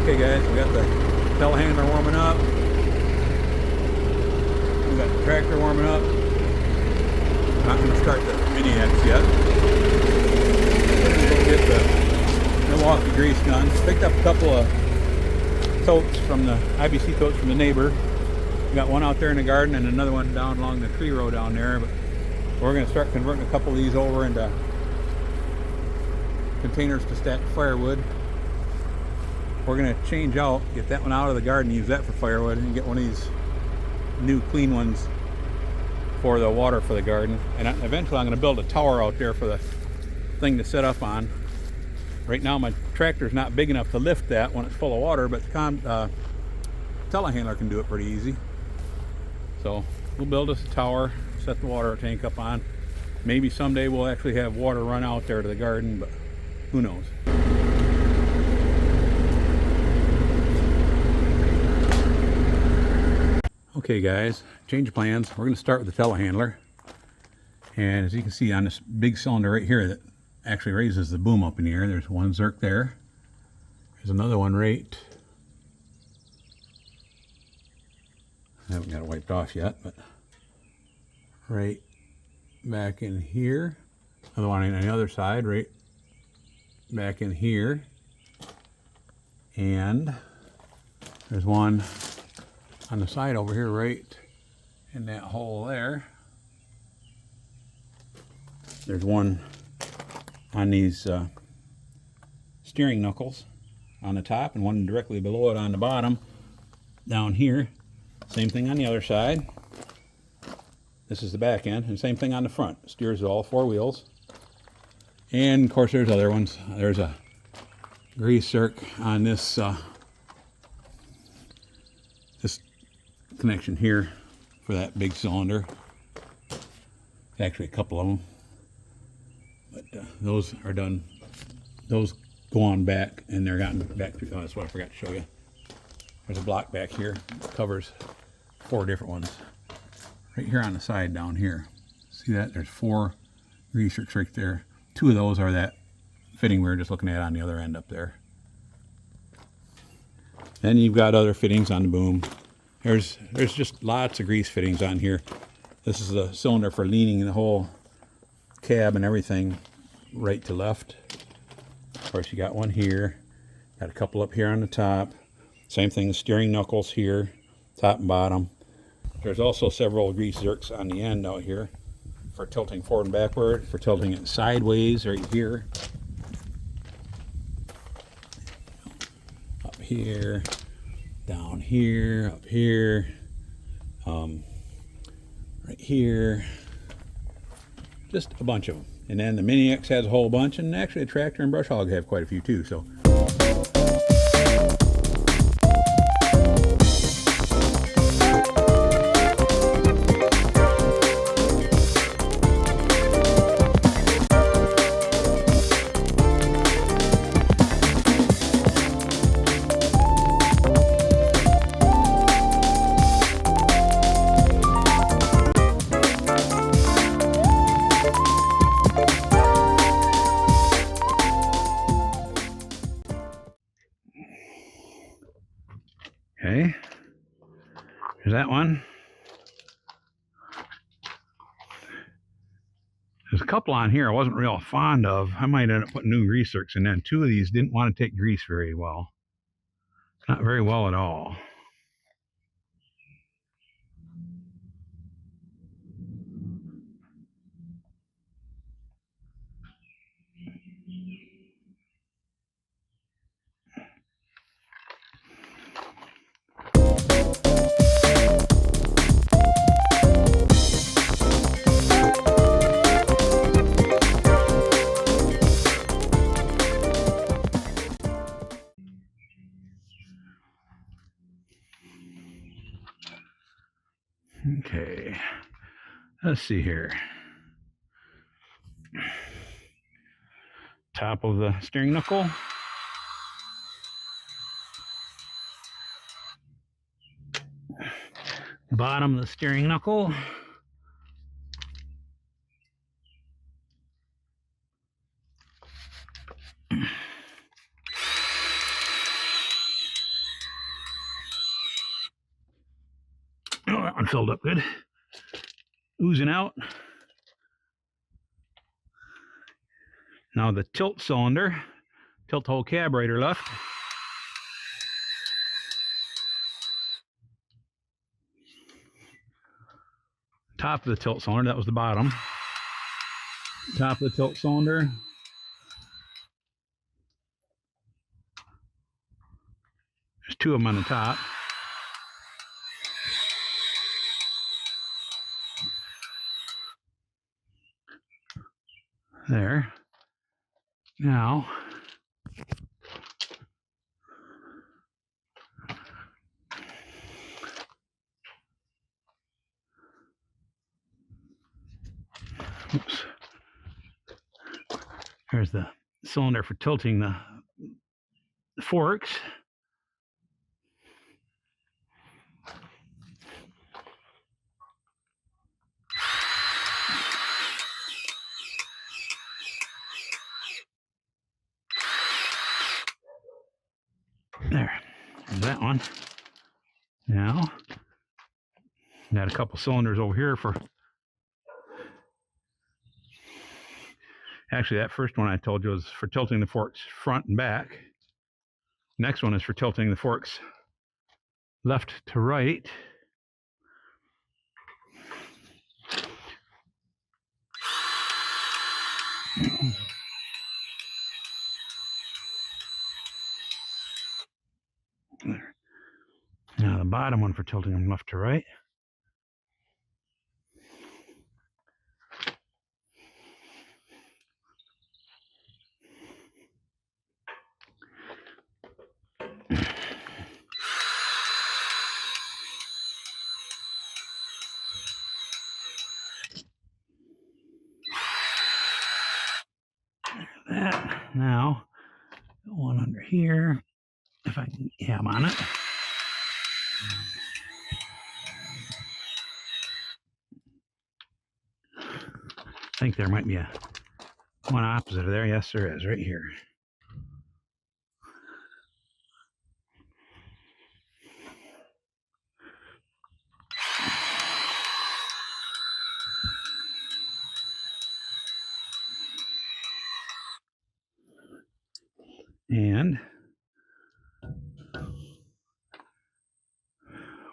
Okay guys, we got the telehandler warming up. We got the tractor warming up. Not going to start the Mini X yet. We're going to go get the Milwaukee grease gun. Picked up a couple of totes from the IBC totes from the neighbor. We got one out there in the garden and another one down along the tree row down there. But we're going to start converting a couple of these over into containers to stack firewood. We're going to change out, get that one out of the garden, use that for firewood, and get one of these new clean ones for the water for the garden. And eventually I'm going to build a tower out there for the thing to set up on. Right now my tractor's not big enough to lift that when it's full of water, but the telehandler can do it pretty easy. So we'll build us a tower, set the water tank up on. Maybe someday we'll actually have water run out there to the garden, but who knows. Okay guys, change of plans. We're going to start with the telehandler. And as you can see on this big cylinder right here that actually raises the boom up in the air, there's one zerk there. There's another one right, I haven't got it wiped off yet, but right back in here. Another one on the other side, right back in here. And there's one on the side over here, right in that hole there. There's one on these steering knuckles on the top, and one directly below it on the bottom down here. Same thing on the other side. This is the back end, and same thing on the front. It steers all four wheels. And of course there's other ones. There's a grease zerk on this this connection here for that big cylinder. Actually a couple of them, but those are done. Those go on back, and they're gotten back through. Oh, that's what I forgot to show you. There's a block back here that covers 4 different ones. Right here on the side down here, see that? There's 4 grease zerks right there. 2 of those are that fitting we were just looking at on the other end up there. Then you've got other fittings on the boom. There's just lots of grease fittings on here. This is the cylinder for leaning the whole cab and everything right to left. Of course, you got one here. Got a couple up here on the top. Same thing, the steering knuckles here, top and bottom. There's also several grease zerks on the end out here for tilting forward and backward, for tilting it sideways right here. Up here, down here, up here, right here. Just a bunch of them. And then the Mini X has a whole bunch, and actually the tractor and brush hog have quite a few too. So. Okay, there's that one. There's a couple on here I wasn't real fond of. I might end up putting new grease zerks in there. 2 of these didn't want to take grease very well. Not very well at all. Okay, let's see here. Top of the steering knuckle. Bottom of the steering knuckle. one filled up good. Oozing out. Now the tilt cylinder, tilt the whole carburetor left. Top of the tilt cylinder, that was the bottom. Top of the tilt cylinder. There's two of them on the top. There. Now, oops. Here's the cylinder for tilting the forks. There's that one. Now, got a couple cylinders over here for, actually that first one I told you was for tilting the forks front and back. Next one is for tilting the forks left to right. There. Now the bottom one for tilting them left to right. That. Now, one under here, if I can ham on it. I think there might be one opposite of there. Yes, there is, right here. And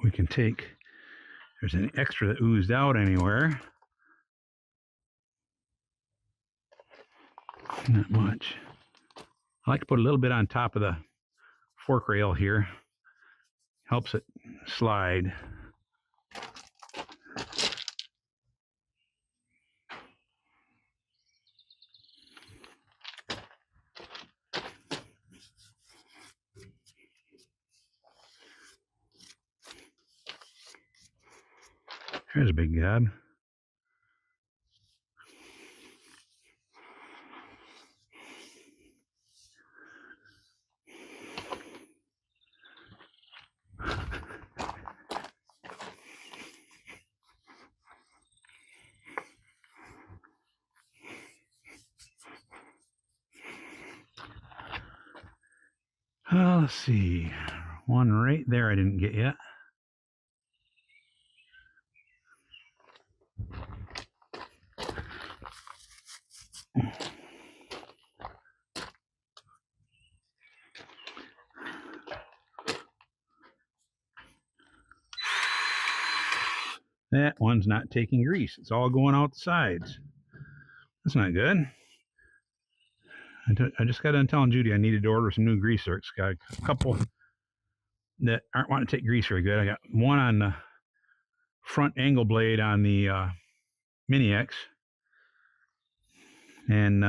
we can take, if there's any extra that oozed out anywhere. Not much. I like to put a little bit on top of the fork rail here. Helps it slide. There's a big gob. Let's see. One right there I didn't get yet. That one's not taking grease. It's all going out the sides. That's not good. I just got done telling Judy I needed to order some new grease zerks. Got a couple that aren't wanting to take grease very good. I got one on the front angle blade on the Mini X. And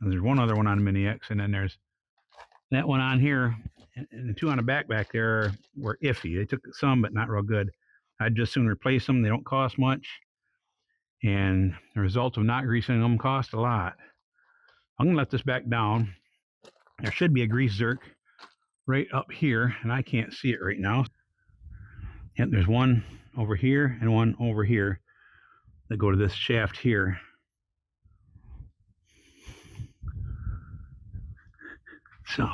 there's one other one on the Mini X. And then there's that one on here. And the two on the back there were iffy. They took some, but not real good. I'd just soon replace them. They don't cost much. And the result of not greasing them cost a lot. I'm going to let this back down. There should be a grease zerk right up here, and I can't see it right now. And there's one over here and one over here that go to this shaft here. So,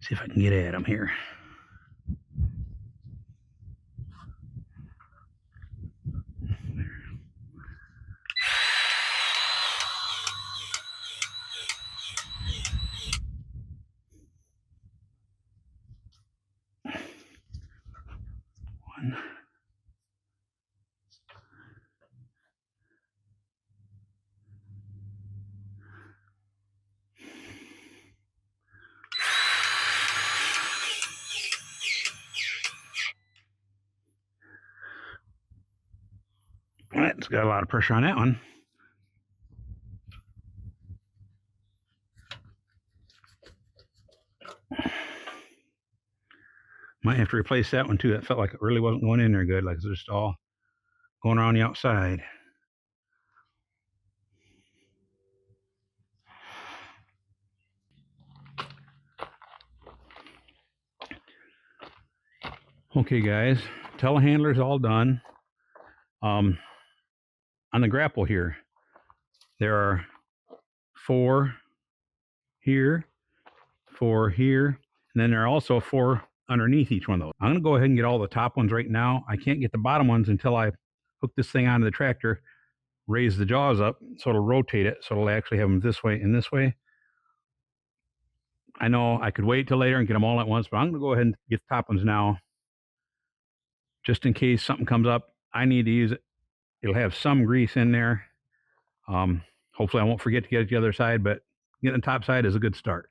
see if I can get at them here. It's got a lot of pressure on that one. Might have to replace that one too. That felt like it really wasn't going in there good, like it's just all going around the outside. Okay, guys, telehandler's all done. On the grapple here, there are 4 here, 4 here, and then there are also 4 underneath each one of those. I'm going to go ahead and get all the top ones right now. I can't get the bottom ones until I hook this thing onto the tractor, raise the jaws up so it'll rotate it, so it'll actually have them this way and this way. I know I could wait till later and get them all at once, but I'm going to go ahead and get the top ones now, just in case something comes up. I need to use it. It'll have some grease in there. Hopefully I won't forget to get it the other side, but getting the top side is a good start.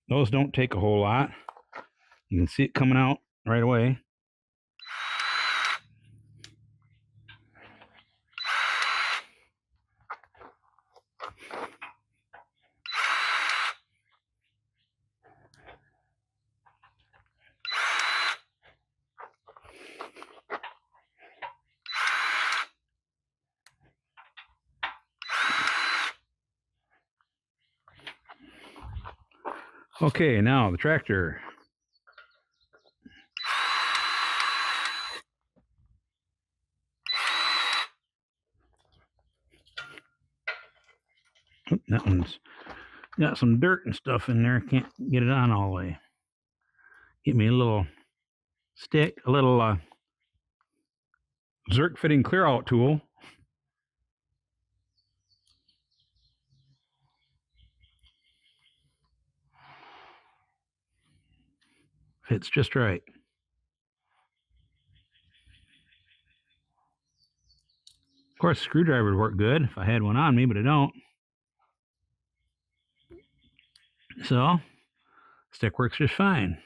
Those don't take a whole lot. You can see it coming out right away. Okay, now the tractor. That one's got some dirt and stuff in there. Can't get it on all the way. Get me a little stick, a little Zerk fitting clear out tool. Fits just right. Of course, a screwdriver would work good if I had one on me, but I don't. So, stick works just fine.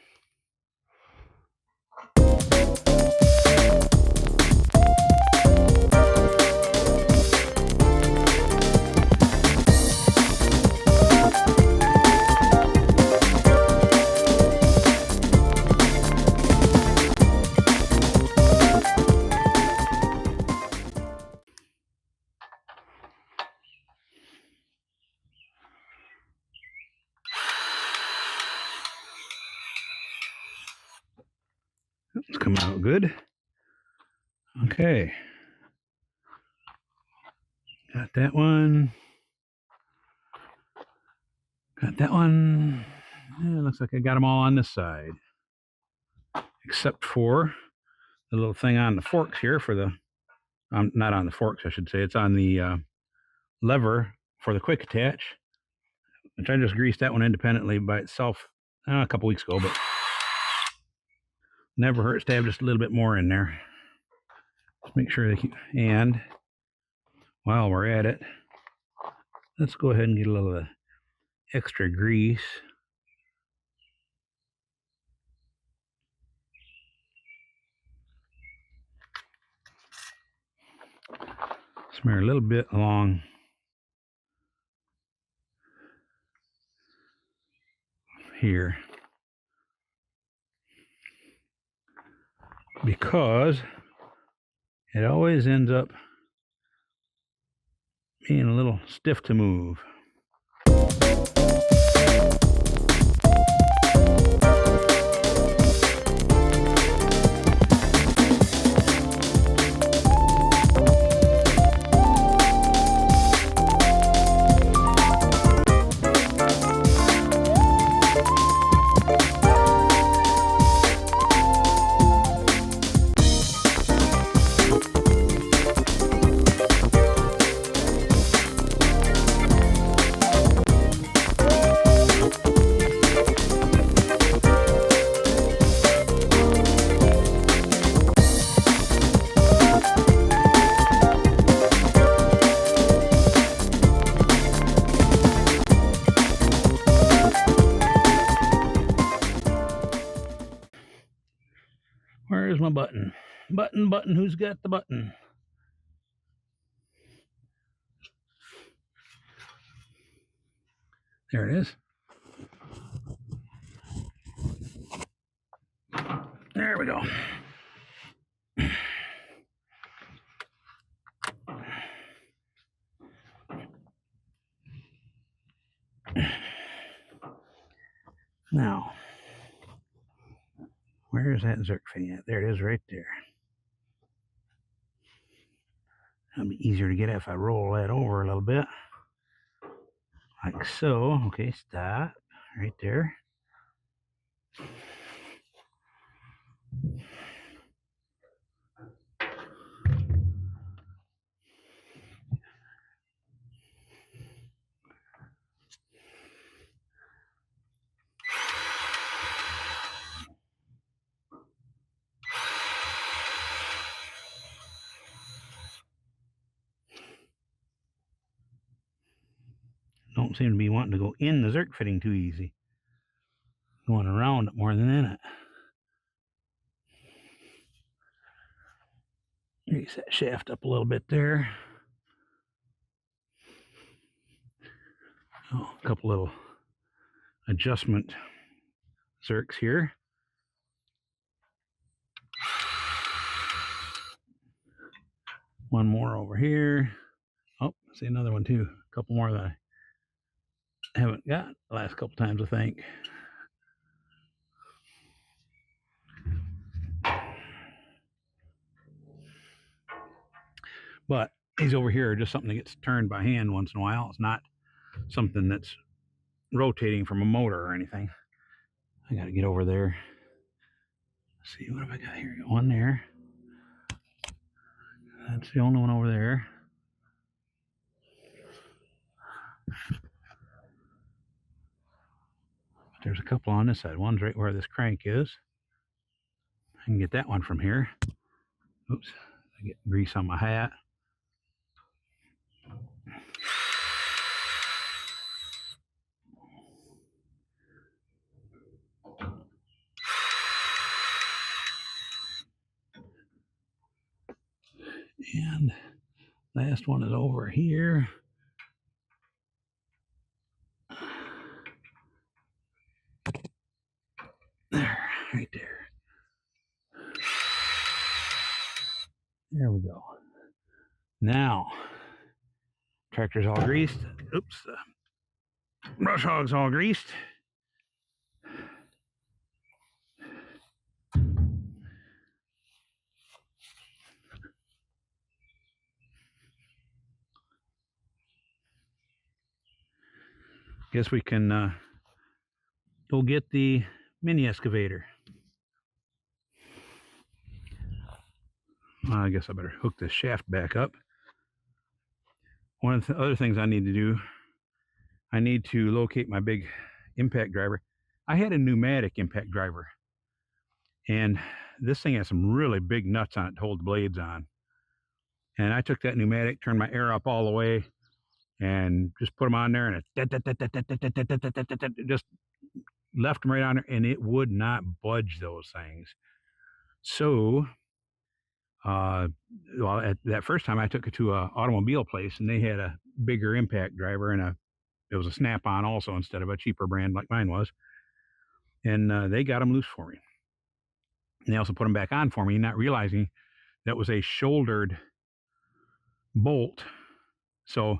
It's coming out good. Okay. Got that one. Got that one. Yeah, looks like I got them all on this side. Except for the little thing on the forks here for the, not on the forks, I should say. It's on the lever for the quick attach, which I just greased that one independently by itself a couple weeks ago, but never hurts to have just a little bit more in there. Just make sure they keep, and while we're at it, let's go ahead and get a little extra grease. Smear a little bit along here, because it always ends up being a little stiff to move. Where's my button? Button, who's got the button? There it is. There we go. Now, where is that Zerk fitting at? There it is right there. It'll be easier to get it if I roll that over a little bit. Like so. Okay, stop. Right there. Don't seem to be wanting to go in the Zerk fitting too easy. Going around it more than in it. Raise that shaft up a little bit there. Oh, a couple little adjustment Zerks here. One more over here. Oh, see another one too. A couple more that I haven't got the last couple times, I think. But these over here are just something that gets turned by hand once in a while. It's not something that's rotating from a motor or anything. I got to get over there. Let's see, what have I got here? Got one there. That's the only one over there. There's a couple on this side. One's right where this crank is. I can get that one from here. Oops, I get grease on my hat. And last one is over here. There, right there. There we go. Now, tractor's all greased. Oops, brush hog's all greased. Guess we can go get the mini excavator. I guess I better hook this shaft back up. One of the other things I need to do, I need to locate my big impact driver. I had a pneumatic impact driver, and this thing has some really big nuts on it to hold the blades on. And I took that pneumatic, turned my air up all the way, and just put them on there, and it just left them right on there, and it would not budge those things. So, well, at that first time I took it to an automobile place, and they had a bigger impact driver, and it was a Snap-on also instead of a cheaper brand like mine was. And they got them loose for me. And they also put them back on for me, not realizing that was a shouldered bolt. So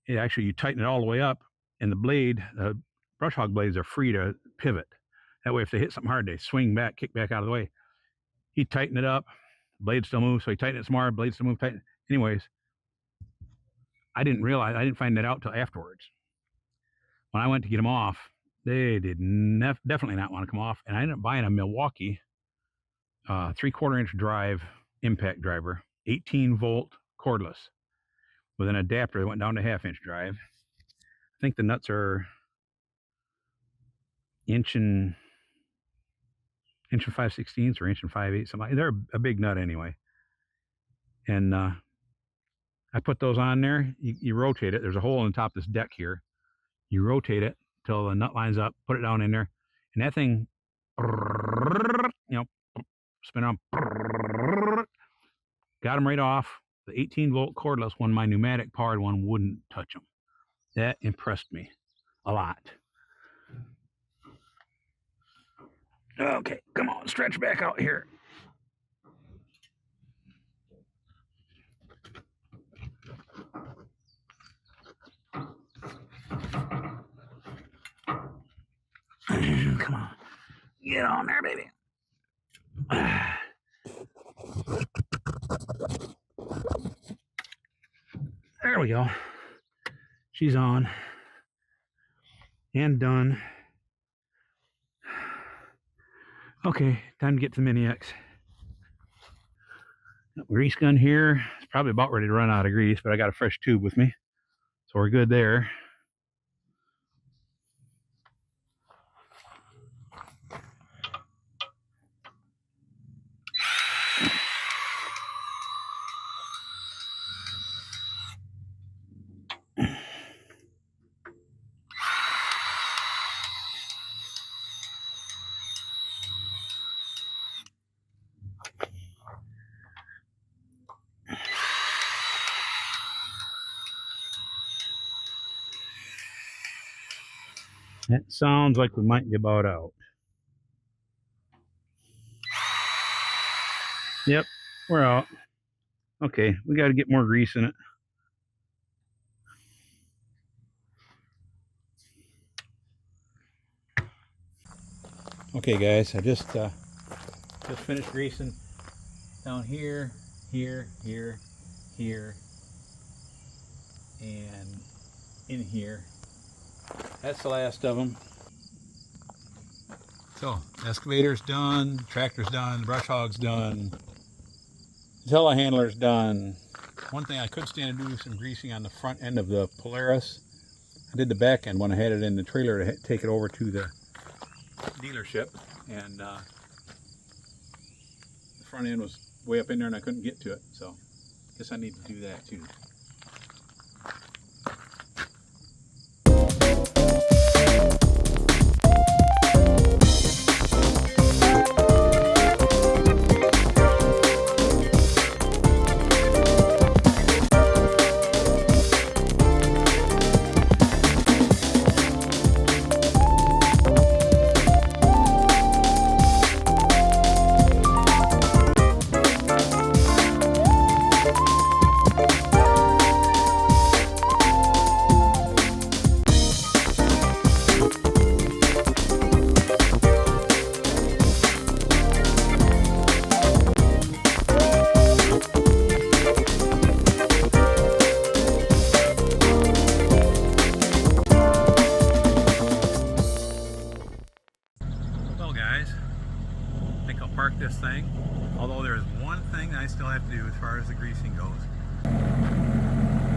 it actually, you tighten it all the way up, and the blade, the brush hog blades are free to pivot. That way, if they hit something hard, they swing back, kick back out of the way. He tightened it up, blade still moves, so he tightened it some more, blade still move, tighten. Anyways, I didn't find that out till afterwards. When I went to get them off, they did definitely not want to come off, and I ended up buying a Milwaukee 3/4 inch drive impact driver, 18 volt cordless, with an adapter that went down to 1/2 inch drive. I think the nuts are inch and 5/16 or inch and 5/8, something. They're a big nut anyway. And I put those on there. You rotate it. There's a hole in the top of this deck here. You rotate it till the nut lines up. Put it down in there, and that thing, spin them. Got them right off. The 18-volt cordless one, my pneumatic powered one, wouldn't touch them. That impressed me a lot. Okay, come on, stretch back out here. Come on, get on there, baby. There we go. She's on and done. Okay, time to get to the Mini X. Grease gun here. It's probably about ready to run out of grease, but I got a fresh tube with me, so we're good there. That sounds like we might be about out. Yep, we're out. Okay, we got to get more grease in it. Okay, guys, I just finished greasing down here, here, and in here. That's the last of them. So, excavator's done, tractor's done, brush hog's done, telehandler's done. One thing I could stand to do some greasing on the front end of the Polaris. I did the back end when I had it in the trailer to take it over to the dealership, and the front end was way up in there and I couldn't get to it, so I guess I need to do that too. Park this thing, although there's one thing I still have to do as far as the greasing goes.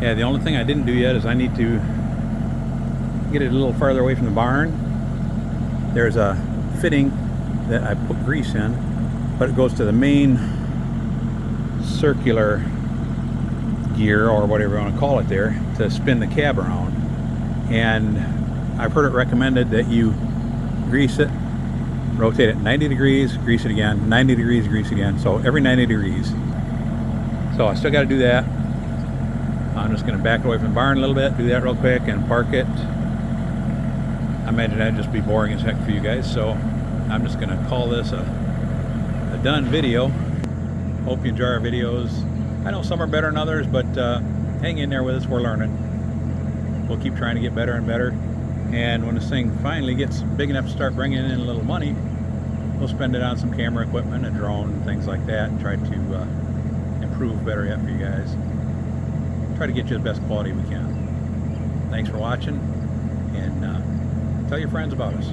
Yeah, the only thing I didn't do yet is I need to get it a little farther away from the barn. There's a fitting that I put grease in, but it goes to the main circular gear, or whatever you want to call it there, to spin the cab around. And I've heard it recommended that you grease it, rotate it 90 degrees, grease it again, 90 degrees, grease again, so every 90 degrees. So I still got to do that. I'm just going to back away from the barn a little bit, do that real quick, and park it. I imagine that'd just be boring as heck for you guys, so I'm just going to call this a done video. Hope you enjoy our videos. I know some are better than others, but hang in there with us, we're learning. We'll keep trying to get better and better. And when this thing finally gets big enough to start bringing in a little money, we'll spend it on some camera equipment, a drone, and things like that, and try to improve better yet for you guys. Try to get you the best quality we can. Thanks for watching, and tell your friends about us.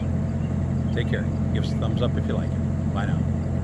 Take care. Give us a thumbs up if you like it. Bye now.